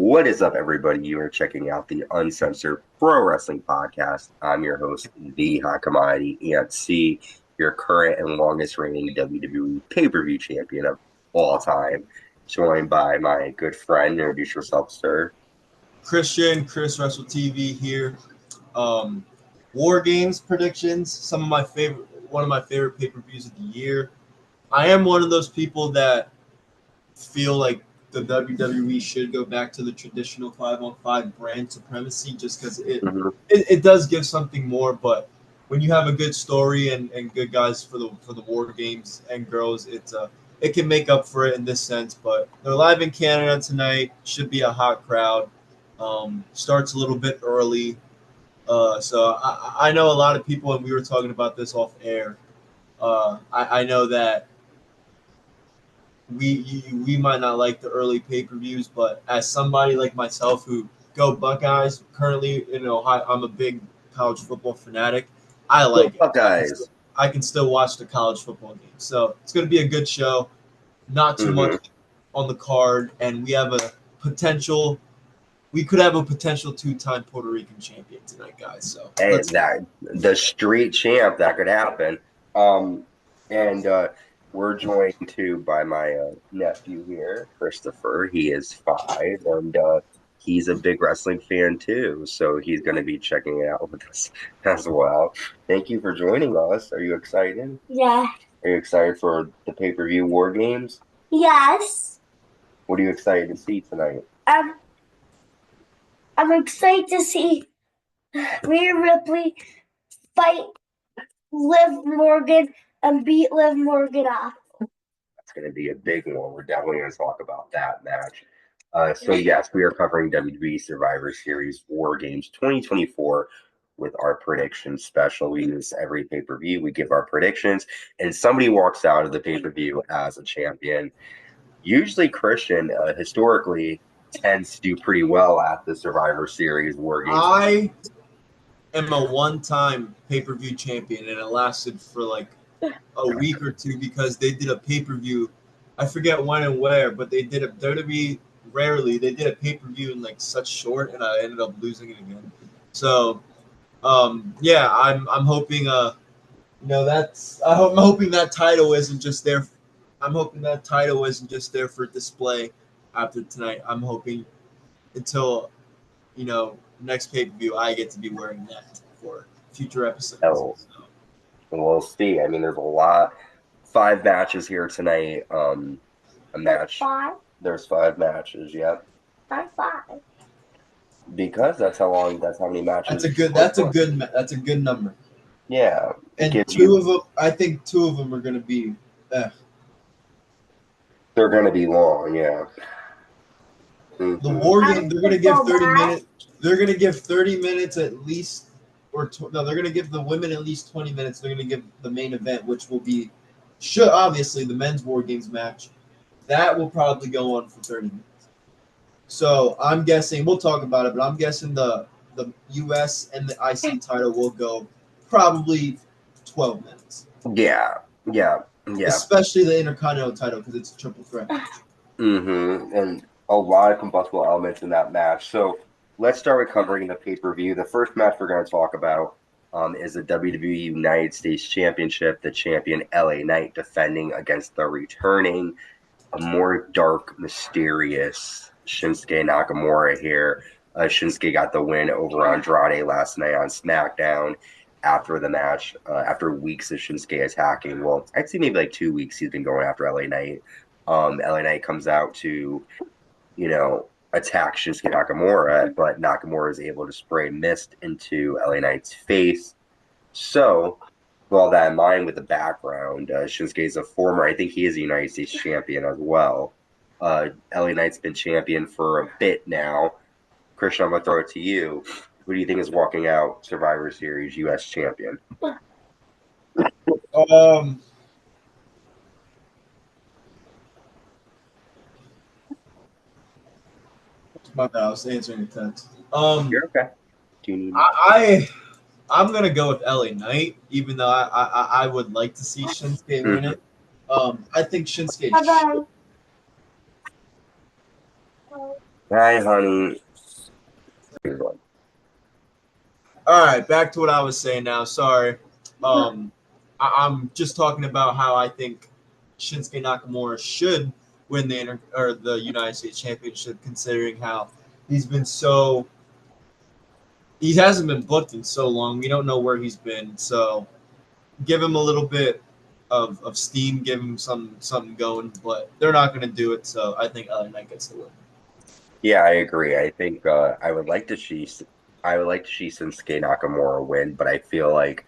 What is up, everybody? You are checking out the Uncensored Pro Wrestling Podcast. I'm your host, the Hot Commodity ENC, your current and longest reigning WWE pay-per-view champion of all time, joined by my good friend. Introduce yourself, sir. Chris Wrestle TV here. War Games predictions. One of my favorite pay-per-views of the year. I am one of those people that feel like the WWE should go back to the traditional 5-on-5 brand supremacy, just because it does give something more. But when you have a good story and good guys for the War Games and girls, it can make up for it in this sense. But they're live in Canada tonight. Should be a hot crowd. Starts a little bit early. So I know a lot of people, and we were talking about this off air. I know that we might not like the early pay-per-views, but as somebody like myself who go Buckeyes, currently in Ohio, I'm a big college football fanatic. I like it. Buckeyes. I can still watch the college football game. So it's going to be a good show. Not too much on the card, and we have a potential. We could have a potential 2-time Puerto Rican champion tonight, guys. So hey, the street champ, that could happen. We're joined too by my nephew here, Christopher. He is 5, and he's a big wrestling fan too. So he's going to be checking it out with us as well. Thank you for joining us. Are you excited? Yeah. Are you excited for the pay-per-view War Games? Yes. What are you excited to see tonight? I'm excited to see Rhea Ripley fight Liv Morgan and beat Liv Morgan off. That's going to be a big one. We're definitely going to talk about that match. So yes, we are covering WWE Survivor Series War Games 2024 with our prediction special. We use every pay-per-view. We give our predictions, and somebody walks out of the pay-per-view as a champion. Usually Christian, historically, tends to do pretty well at the Survivor Series War Games. I am a one-time pay-per-view champion, and it lasted for like a week or two because they did a pay-per-view. I forget when and where, but they did a WWE rarely. They did a pay-per-view in like such short, and I ended up losing it again. So, yeah, I'm hoping I'm hoping that title isn't just there. I'm hoping that title isn't just there for display after tonight. I'm hoping until next pay-per-view I get to be wearing that for future episodes. Oh. So. We'll see. I mean, there's a lot. 5 matches here tonight. A match. 5? There's 5 matches. Yep. Not 5. Because that's how long. That's how many matches. That's a good number. Yeah. And of them. I think 2 of them are going to be. They're going to be long. Yeah. The War Game. They're going to give 30 minutes. They're going to give 30 minutes at least. They're going to give the women at least 20 minutes. They're going to give the main event, which will be, obviously, the men's War Games match. That will probably go on for 30 minutes. So I'm guessing, we'll talk about it, but I'm guessing the U.S. and the IC title will go probably 12 minutes. Yeah. Especially the Intercontinental title because it's a triple threat match. And a lot of combustible elements in that match. So let's start with covering the pay-per-view. The first match we're going to talk about is the WWE United States Championship. The champion LA Knight defending against the returning, a more dark, mysterious Shinsuke Nakamura here. Shinsuke got the win over Andrade last night on SmackDown after the match, after weeks of Shinsuke attacking. Well, I'd say maybe like 2 weeks he's been going after LA Knight. LA Knight comes out to, attack Shinsuke Nakamura, but Nakamura is able to spray mist into LA Knight's face. So, with all that in mind, with the background, Shinsuke is a former, I think he is a United States champion as well. LA Knight's been champion for a bit now. Christian, I'm going to throw it to you. Who do you think is walking out Survivor Series U.S. champion? My bad, I was answering the text. You're okay. Do you need I'm gonna go with LA Knight, even though I would like to see Shinsuke win it. I think Shinsuke. Hi, honey. All right, back to what I was saying now. Sorry. Um, I'm just talking about how I think Shinsuke Nakamura should win the United States Championship, considering how he's been so he hasn't been booked in so long. We don't know where he's been, so give him a little bit of steam, give him something going. But they're not going to do it, so I think LA Knight gets the win. Yeah, I agree. I think I would like to see Shinsuke Nakamura win, but I feel like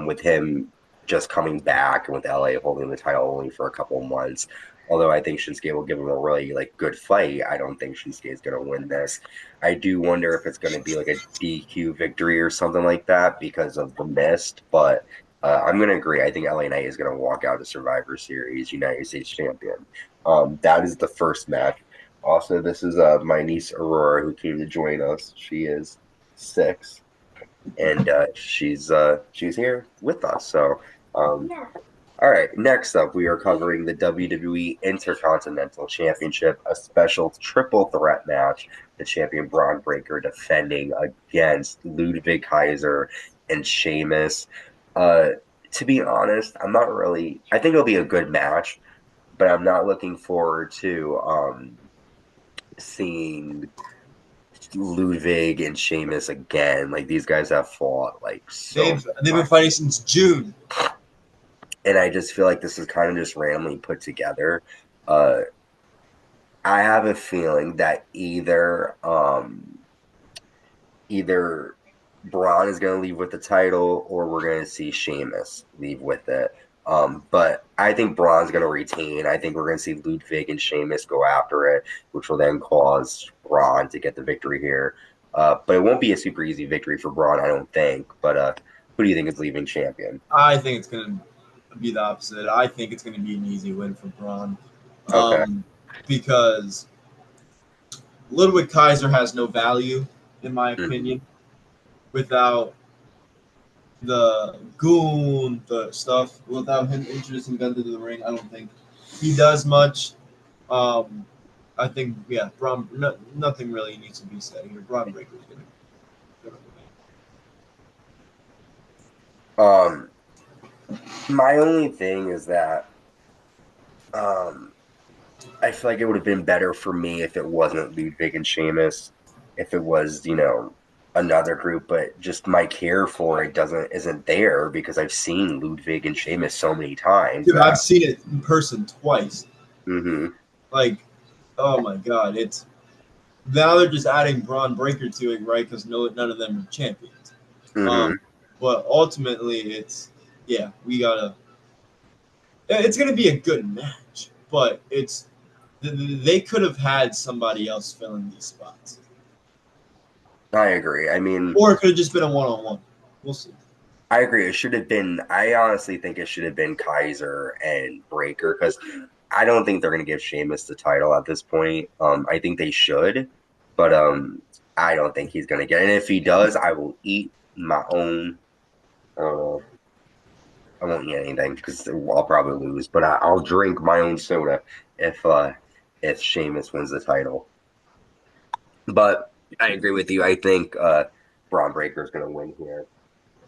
with him just coming back and with LA holding the title only for a couple months, although I think Shinsuke will give him a really like good fight, I don't think Shinsuke is going to win this. I do wonder if it's going to be like a DQ victory or something like that because of the mist, but I'm going to agree. I think LA Knight is going to walk out of Survivor Series United States champion. That is the first match. Also, this is my niece Aurora who came to join us. She is 6, and she's here with us. So, um, Yeah. all right. Next up, we are covering the WWE Intercontinental Championship, a special triple threat match. The champion Braun Breaker defending against Ludwig Kaiser and Sheamus. Uh, to be honest, I'm not really. I think it'll be a good match, but I'm not looking forward to seeing Ludwig and Sheamus again. Like these guys have fought like so They've been much. fighting since June. And I just feel like this is kind of just randomly put together. Uh, I have a feeling that either Braun is going to leave with the title or we're going to see Sheamus leave with it. But I think Braun's going to retain. I think we're going to see Ludwig and Sheamus go after it, which will then cause Braun to get the victory here. But it won't be a super easy victory for Braun, I don't think. But who do you think is leaving champion? I think it's going to be the opposite. I think it's going to be an easy win for Braun, Okay. because Ludwig Kaiser has no value, in my Mhm. opinion, without the goon, the stuff, without him introducing Gunther to the ring. I don't think he does much. Um, I think, yeah, Braun, nothing really needs to be said here. Braun Breaker's going to win. Um, my only thing is that um, I feel like it would have been better for me if it wasn't Ludwig and Sheamus, if it was, another group, but just my care for it isn't there because I've seen Ludwig and Sheamus so many times Dude, I've that seen it in person twice. hmm Like, oh my god, it's now they're just adding Braun Breaker to it, right? Because none of them are champions. Um, hmm but ultimately, it's yeah, we gotta. It's gonna be a good match, but they could have had somebody else fill in these spots, I agree. I mean, or it could have just been a one-on-one. We'll see. I agree. It should have been, I honestly think it should have been Kaiser and Breaker because I don't think they're going to give Sheamus the title at this point. I think they should, but I don't think he's going to get it. And if he does, I will eat my own. Uh, I won't eat anything because I'll probably lose, but I'll drink my own soda if Sheamus wins the title. But I agree with you. I think Braun Breaker is going to win here.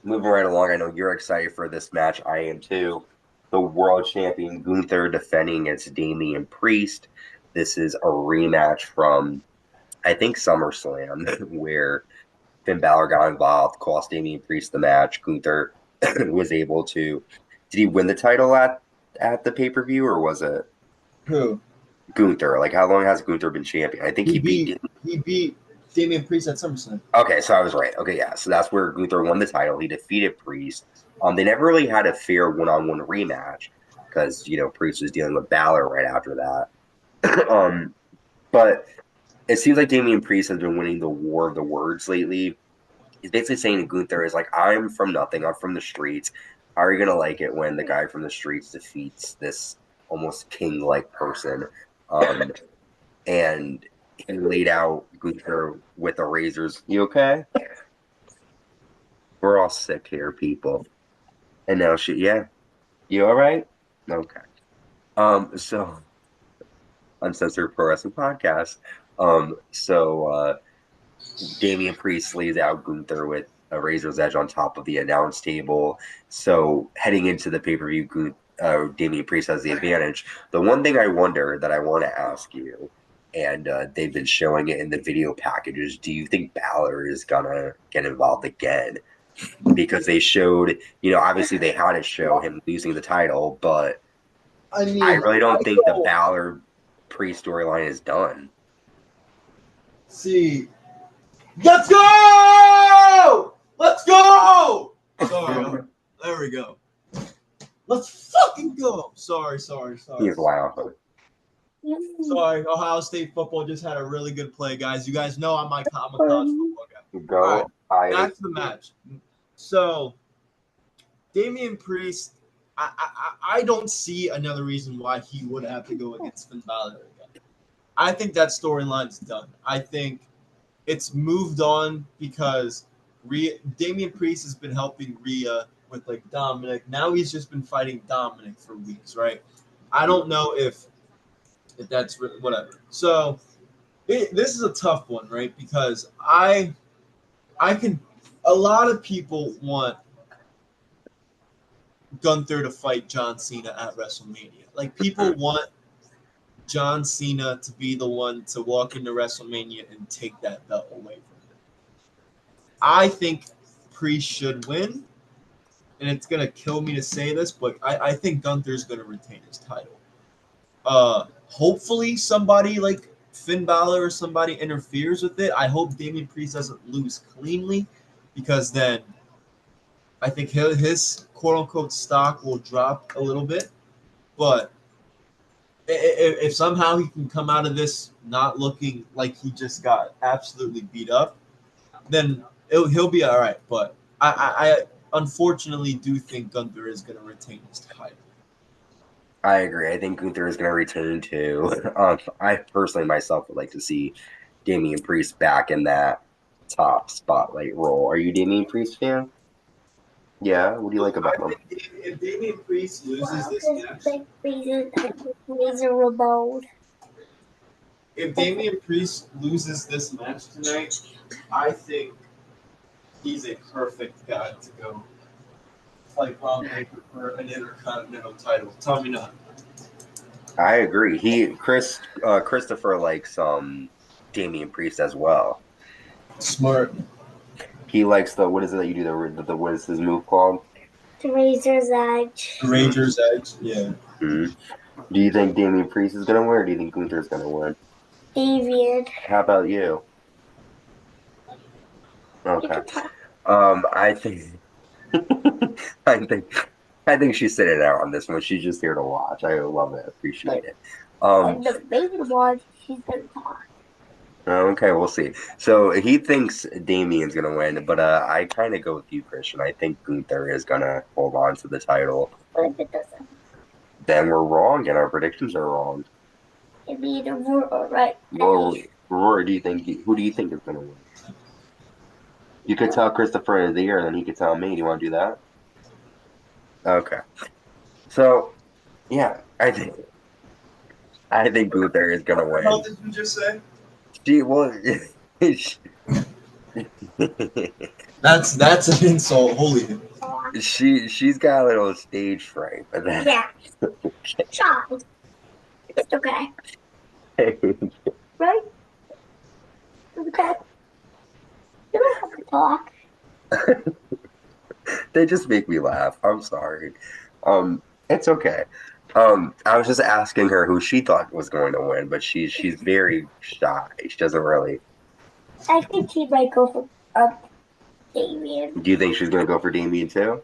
Moving right along, I know you're excited for this match. I am too. The world champion Gunther defending against Damian Priest. This is a rematch from I think SummerSlam where Finn Balor got involved, cost Damian Priest the match. Gunther was able to. Did he win the title at the pay per view or was it Who Gunther? Like how long has Gunther been champion? I think he he beat. beat? He beat Damian Priest at SummerSlam. Okay, so I was right. Okay, yeah. So that's where Gunther won the title. He defeated Priest. They never really had a fair one-on-one rematch because Priest was dealing with Balor right after that. But it seems like Damian Priest has been winning the war of the words lately. He's basically saying to Gunther is like, "I'm from nothing. I'm from the streets. How are you gonna like it when the guy from the streets defeats this almost king-like person?" Um, and he laid out Gunther with the razors. You okay? We're all sick here, people. And now she, yeah, you all right? Okay. So Uncensored Pro Wrestling Podcast. Damian Priest lays out Gunther with a razor's edge on top of the announce table. So heading into the pay-per-view, Damian Priest has the advantage. The one thing I wonder that I want to ask you, and they've been showing it in the video packages, do you think Balor is gonna get involved again? Because they showed, obviously they had to show him losing the title, but I mean, I really don't think the Balor Priest storyline is done. See, let's go! Let's go! Sorry, there we go. Let's fucking go! Sorry. He's laughing. Sorry, Ohio State football just had a really good play, guys. You guys know I'm a college football guy. Go. Right, back to the match. So, Damian Priest, I don't see another reason why he would have to go against Finn Balor again. I think that storyline's done. I think it's moved on because Damian Priest has been helping Rhea with like Dominic. Now he's just been fighting Dominic for weeks, right? I don't know if that's whatever. So this is a tough one, right? Because I can. A lot of people want Gunther to fight John Cena at WrestleMania. Like people want John Cena to be the one to walk into WrestleMania and take that belt away from him. I think Priest should win, and it's gonna kill me to say this, but I think Gunther's gonna retain his title. Hopefully somebody like Finn Balor or somebody interferes with it. I hope Damian Priest doesn't lose cleanly, because then I think his quote-unquote stock will drop a little bit. But if somehow he can come out of this not looking like he just got absolutely beat up, then he'll be all right. But I unfortunately do think Gunther is going to retain his title. I agree. I think Gunther is going to return too. I personally myself would like to see Damian Priest back in that top spotlight role. Are you a Damian Priest fan? Yeah. What do you like about him? If Damian Priest loses this match, if Damian Priest loses this match tonight, I think he's a perfect guy to go fight Braun Breaker for an Intercontinental title. Tell me not. I agree. Christopher likes Damian Priest as well. Smart. He likes what is it that you do the what is his move called? The Razor's Edge. Razor's Edge, yeah. Mm-hmm. Do you think Damian Priest is gonna win, or do you think Gunther's gonna win? Damian. How about you? Okay. I think I think she's sitting out on this one. She's just here to watch. I love it. Appreciate it. The main one, she's gonna talk. Okay, we'll see. So he thinks Damian's gonna win, but I kind of go with you, Christian. I think Gunther is gonna hold on to the title. What if it doesn't? Then we're wrong, and our predictions are wrong. It'd be either we're right. Well, Rory, who do you think is gonna win? You could tell Christopher is here, and then he could tell me. Do you want to do that? Okay. So, yeah, I think Gunther is gonna win. What did you just say? That's an insult. Holy. She's got a little stage fright, but yeah. Child. It's okay. Right? Okay. You don't have to talk. They just make me laugh. I'm sorry. It's okay. I was just asking her who she thought was going to win, but she's very shy. She doesn't really. I think she might go for Damian. Do you think she's going to go for Damian too?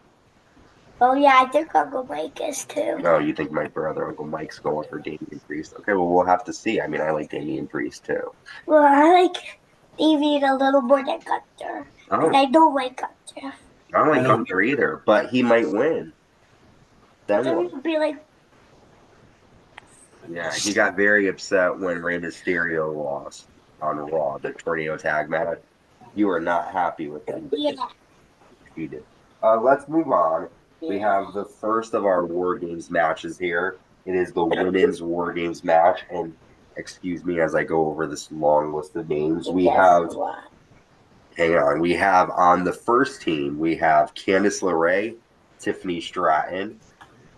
Oh yeah, I think Uncle Mike is too. Oh, you think my brother Uncle Mike's going for Damian Priest? Okay, well we'll have to see. I mean, I like Damian Priest too. Well, I like Damian a little more than Gunther. Oh. And I don't like Gunther. I don't like Gunther either, but he might win. Then would be like. Yeah, he got very upset when Rey Mysterio lost on Raw, the tornado tag match. You were not happy with him. Yeah. He did. Let's move on. We have the first of our War Games matches here. It is the women's War Games match, and excuse me as I go over this long list of names. Hang on, we have on the first team, we have Candice LeRae, Tiffany Stratton,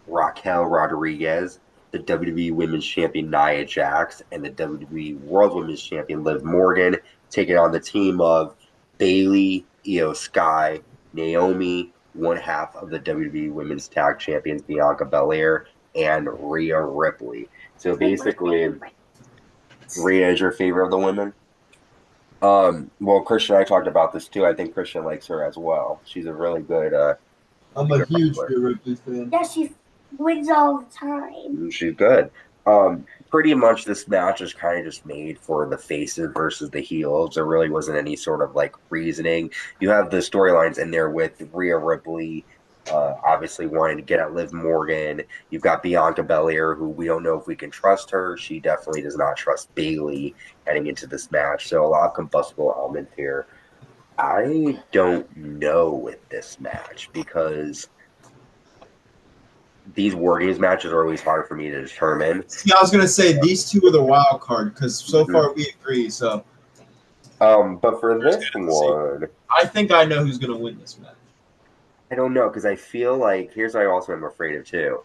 Raquel Rodriguez, the WWE Women's Champion Nia Jax, and the WWE World Women's Champion Liv Morgan, taking on the team of Bayley, Io Sky, Naomi, one half of the WWE Women's Tag Champions Bianca Belair, and Rhea Ripley. So basically, Rhea is your favorite of the women. Well, Christian, I talked about this too. I think Christian likes her as well. She's a really good, I'm a huge Rhea Ripley fan. Yeah, she wins all the time. She's good. Pretty much this match is kind of just made for the faces versus the heels. There really wasn't any sort of like reasoning. You have the storylines in there with Rhea Ripley, obviously wanting to get at Liv Morgan. You've got Bianca Belair, who we don't know if we can trust her. She definitely does not trust Bayley heading into this match. So a lot of combustible elements here. I don't know with this match because these War Games matches are always hard for me to determine. See, I was gonna say these two are the wild card because so far we agree. So, but for this one, I think I know who's gonna win this match. I don't know because I feel like here's what I also am afraid of too.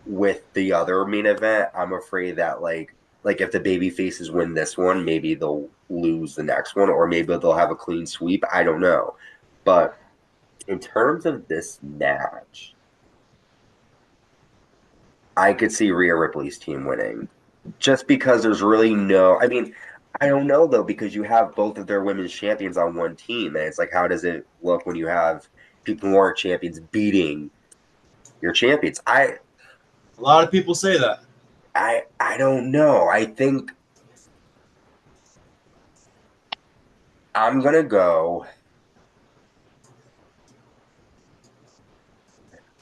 With the other main event, I'm afraid that like if the baby faces win this one, maybe they'll lose the next one, or maybe they'll have a clean sweep. I don't know. But in terms of this match, I could see Rhea Ripley's team winning. Just because there's really no I mean, I don't know though, because you have both of their women's champions on one team, and it's like how does it look when you have people who aren't champions beating your champions? A lot of people say that. I don't know. I think I'm gonna go.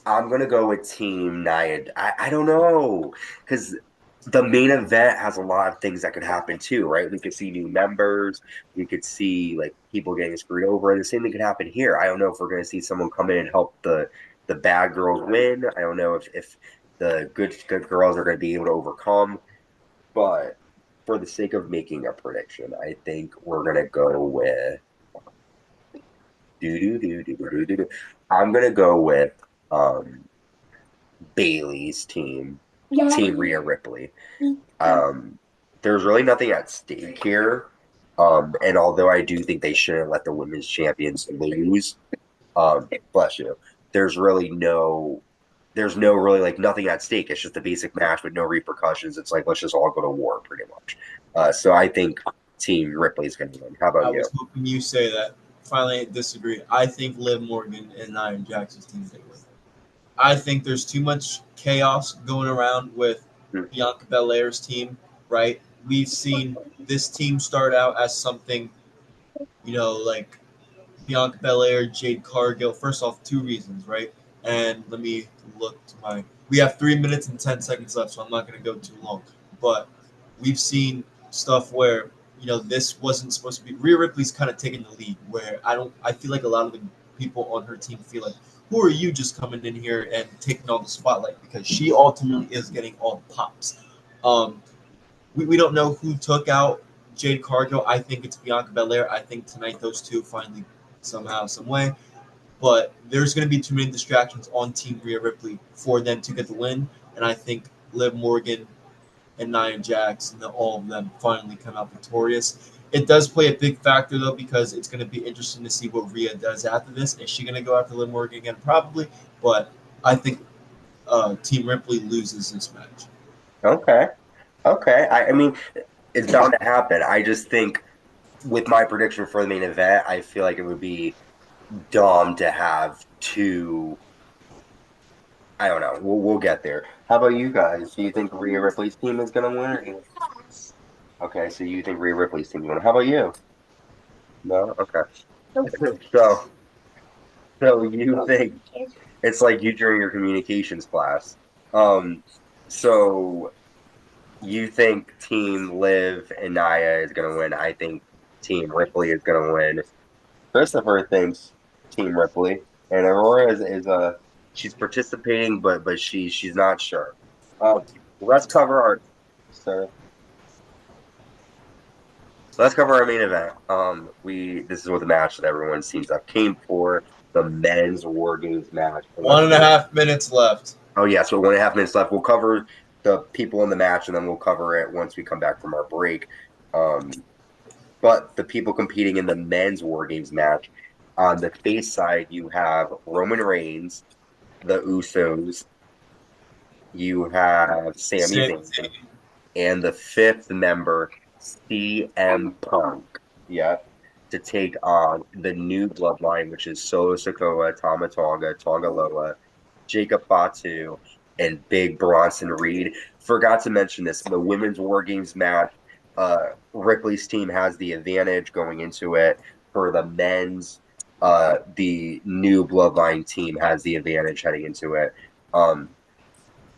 I'm gonna go with Team Nia. I don't know because the main event has a lot of things that could happen too, right? We could see new members. We could see like people getting screwed over, and the same thing could happen here. I don't know if we're gonna see someone come in and help the bad girls win. I don't know if the good girls are gonna be able to overcome. But for the sake of making a prediction, I think we're gonna go with do do do do do do do. I'm gonna go with Bailey's team, Team Rhea Ripley. There's really nothing at stake here. And although I do think they shouldn't let the women's champions lose, bless you, there's no really like nothing at stake. It's just a basic match with no repercussions. It's like let's just all go to war, pretty much. So I think Team Ripley's going to win. How about I you? was hoping you say that. Finally, I disagree. I think Liv Morgan and Nia Jax's team can win. I think there's too much chaos going around with Bianca Belair's team, right? We've seen this team start out as something, like Bianca Belair, Jade Cargill. First off, two reasons, right? And let me look to my. We have 3 minutes and 10 seconds left, so I'm not going to go too long. But we've seen stuff where this wasn't supposed to be. Rhea Ripley's kind of taking the lead, where I feel like a lot of the people on her team feel like, who are you just coming in here and taking all the spotlight? Because she ultimately is getting all the pops. We don't know who took out Jade Cargill. I think it's Bianca Belair. I think tonight those two finally somehow, some way. But there's going to be too many distractions on Team Rhea Ripley for them to get the win. And I think Liv Morgan and Nia Jax and all of them finally come out victorious. It does play a big factor, though, because it's going to be interesting to see what Rhea does after this. Is she going to go after Liv Morgan again? Probably. But I think Team Ripley loses this match. Okay. I mean, it's bound to happen. I just think with my prediction for the main event, I feel like it would be dumb to have two. I don't know. We'll get there. How about you guys? Do you think Rhea Ripley's team is going to win? Okay, so you think Rhea Ripley's team is going to win. How about you? No? Okay. So, so you think it's like you during your communications class. So you think Team Liv and Nia is going to win. I think Team Ripley is going to win. Christopher thinks Team Ripley, and Aurora is she's participating, but she's not sure. Let's cover our sir. let's cover our main event. This is what the match that everyone seems to have came for, the men's War Games match. And let's 1.5 minutes left. Oh yeah, so 1.5 minutes left. We'll cover the people in the match, and then we'll cover it once we come back from our break. Um, but the people competing in the men's War Games match, on the face side, you have Roman Reigns, the Usos, you have Sami Same. Zayn, and the fifth member, CM Punk. Yeah, to take on the new bloodline, which is Solo Sikoa, Tama Tonga, Tonga Loa, Jacob Fatu, and Big Bronson Reed. Forgot to mention this: the women's War Games match. Ripley's team has the advantage going into it. For the men's, the new bloodline team has the advantage heading into it. Um,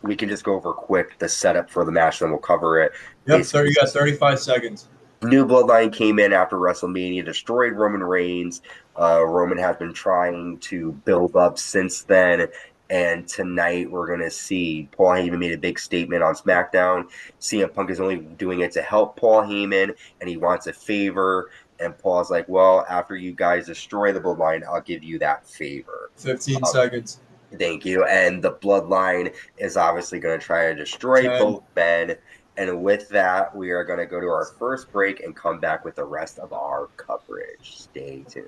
we can just go over quick the setup for the match, then we'll cover it. Yep, 30, you got 35 seconds. New Bloodline came in after WrestleMania, destroyed Roman Reigns. Roman has been trying to build up since then. And tonight we're going to see Paul Heyman made a big statement on SmackDown. CM Punk is only doing it to help Paul Heyman, and he wants a favor. And Paul's like, well, after you guys destroy the Bloodline, I'll give you that favor. 15 seconds. Thank you. And the Bloodline is obviously going to try to destroy 10. both men. And with that, we are going to go to our first break and come back with the rest of our coverage. Stay tuned.